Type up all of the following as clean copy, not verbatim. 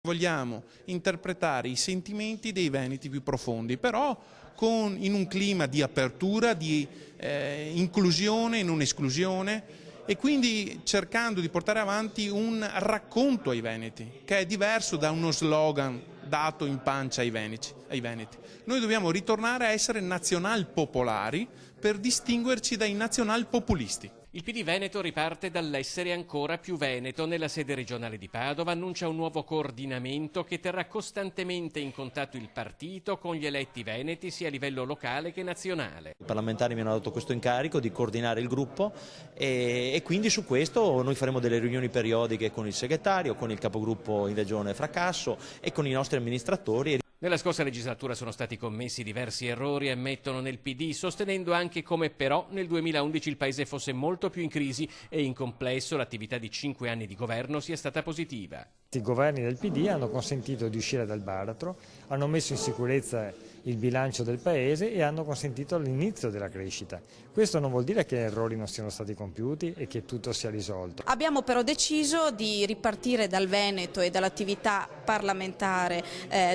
Vogliamo interpretare i sentimenti dei veneti più profondi, però in un clima di apertura, di inclusione e non esclusione, e quindi cercando di portare avanti un racconto ai veneti, che è diverso da uno slogan dato in pancia ai veneti. Noi dobbiamo ritornare a essere nazional-popolari per distinguerci dai nazional-populisti. Il PD Veneto riparte dall'essere ancora più veneto. Nella sede regionale di Padova annuncia un nuovo coordinamento che terrà costantemente in contatto il partito con gli eletti veneti sia a livello locale che nazionale. I parlamentari mi hanno dato questo incarico di coordinare il gruppo e quindi su questo noi faremo delle riunioni periodiche con il segretario, con il capogruppo in regione Fracasso e con i nostri amministratori. Nella scorsa legislatura sono stati commessi diversi errori, ammettono nel PD, sostenendo anche come però nel 2011 il Paese fosse molto più in crisi e in complesso l'attività di 5 anni di governo sia stata positiva. I governi del PD hanno consentito di uscire dal baratro, hanno messo in sicurezza il bilancio del Paese e hanno consentito l'inizio della crescita. Questo non vuol dire che errori non siano stati compiuti e che tutto sia risolto. Abbiamo però deciso di ripartire dal Veneto e dall'attività parlamentare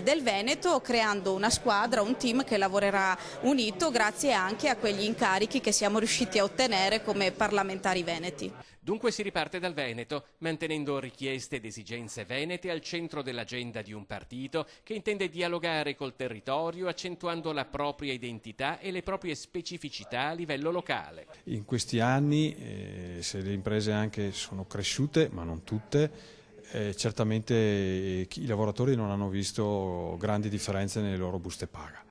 del Veneto, creando una squadra, un team che lavorerà unito grazie anche a quegli incarichi che siamo riusciti a ottenere come parlamentari veneti. Dunque si riparte dal Veneto, mantenendo richieste ed esigenze venete al centro dell'agenda di un partito che intende dialogare col territorio, accentuando la propria identità e le proprie specificità a livello locale. In questi anni, se le imprese anche sono cresciute, ma non tutte, certamente i lavoratori non hanno visto grandi differenze nelle loro buste paga.